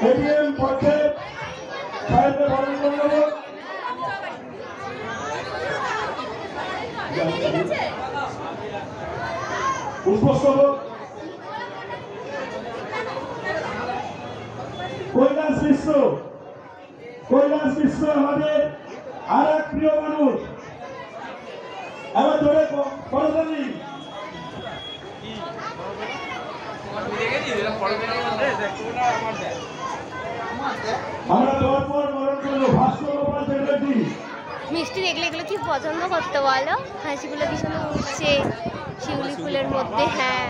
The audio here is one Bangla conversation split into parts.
এটিএম পক্ষে সাহেবকে বরণ করে দেব। পুষ্পস্তবক কৈলাস মিশ্র আমাদের আর এক প্রিয় মানুষ। এবার ধরে করতালি আমরা দেওয়ার পর বরণ করবো ভাস্কর গোপাল চ্যাটার্জি। মিষ্টি দেখলে এগুলো কি পছন্দ করতে বলো? হাসিগুলো ভীষণ উঠছে শিউলি ফুলের মধ্যে। হ্যাঁ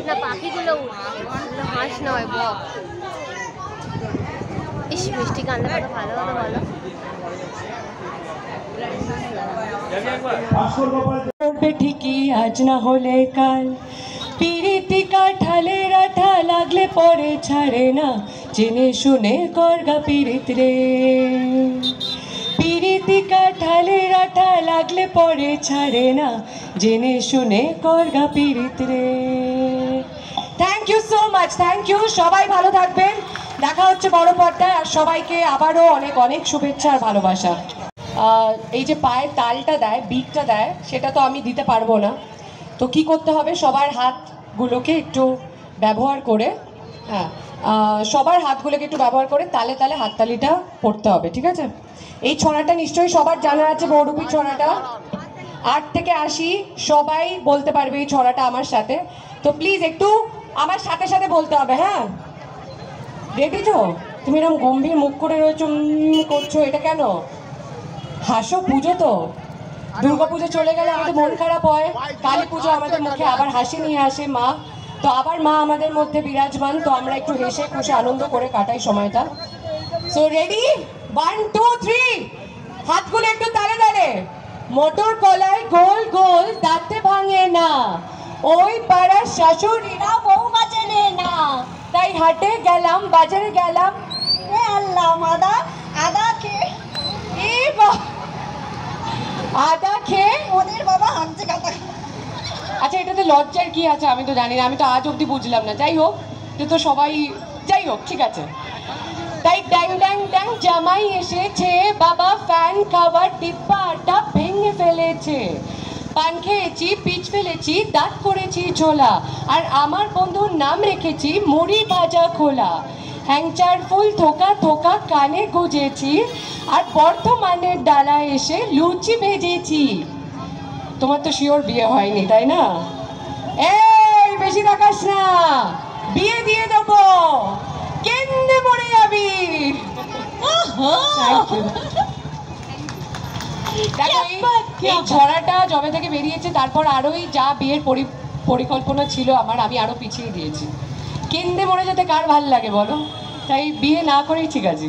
না, পাখিগুলো উঠছে, হাঁস নয় বক। ইস, মিষ্টি কান্দে কত ভালো হতো বলো। ঠিকই আজ না হলে কাল, পিরিতি কাঠালের আঠা লাগলে পরে ছাড়ে না, জেনে শুনে করগা পিরিত রে। পিরিতি কাঠালের আঠা লাগলে পরে ছাড়ে না, জেনে শুনে করগা পিরিত রে। Thank you so much, thank you. সবাই ভালো থাকবেন, দেখা হচ্ছে বড় পর্দায়। আর সবাইকে আবারও অনেক অনেক শুভেচ্ছা আর ভালোবাসা। এই যে পায়ের তালটা দেয়, বিটটা দেয়, সেটা তো আমি দিতে পারবো না। তো কি করতে হবে, সবার হাতগুলোকে একটু ব্যবহার করে, হ্যাঁ সবার হাতগুলোকে একটু ব্যবহার করে তালে তালে হাততালিটা পড়তে হবে, ঠিক আছে? এই ছড়াটা নিশ্চয়ই সবার জানা আছে, বহুরূপী ছড়াটা। 8 থেকে 80 সবাই বলতে পারবে এই ছড়াটা আমার সাথে। তো প্লিজ একটু আমার সাথে সাথে বলতে হবে, হ্যাঁ? রেডি তো? তুমি এরকম গম্ভীর মুখ করে রয়েছো, করছো, এটা কেন? হাসো, পুজো তো, দুর্গা পুজো চলে গেলে আমাদের মন খারাপ হয়, কালী পুজো আমাদের মুখে আবার হাসি নিয়ে আসে মা। তো আবার মা আমাদের মধ্যে বিরাজমান, তো আমরা একটু হেসে খুশি আনন্দ করে কাটাই সময়টা। সো রেডি, 1 2 3, হাতগুলো একটু তালে তালে। মোটর কলাই গোল গোল দাঁতে ভাঙে না, ওই পাড়ার শাশুড়িরা বউ বাজানে না, তাই হাটে গেলাম বাজারে গেলাম, আল্লাহ আদা খেয়ে আদা খেয়ে ওদের বাবা হাঁটছে কাটা। আচ্ছা, এটাতে লজ্জার কি আছে আমি তো জানি না, আমি তো আজ অব্দি বুঝলাম না। যাই হোক, এটা তো সবাই, যাই হোক ঠিক আছে। তাই ড্যাং ড্যাং ড্যাং জামাই এসেছে, বাবা ফ্যান খাওয়ার ডিব্বাটা ভেঙে ফেলেছে, পান খেয়েছি পিচ ফেলেছি দাঁত করেছি ছোলা, আর আমার বন্ধুর নাম রেখেছি মুড়ি ভাজা খোলা, হ্যাংচার ফুল থোকা থোকা কানে গুজেছি, আর বর্ধমানের ডালা এসে লুচি ভেজেছি। তোমার তো শিওর বিয়ে হয়নি, তাই না? এই বেশি দেখাস না, বিয়ে দিয়ে দেবো, কেন্দ্রে পড়ে যাবি। এই ছড়াটা জবে থেকে বেরিয়েছে, তারপর আরোই যা বিয়ের পরিকল্পনা ছিল আমার, আমি আরো পিছিয়ে দিয়েছি। কেন্দ্রে মরে যেতে কার ভাল লাগে বলো? তাই বিয়ে না করেই ঠিক আছে।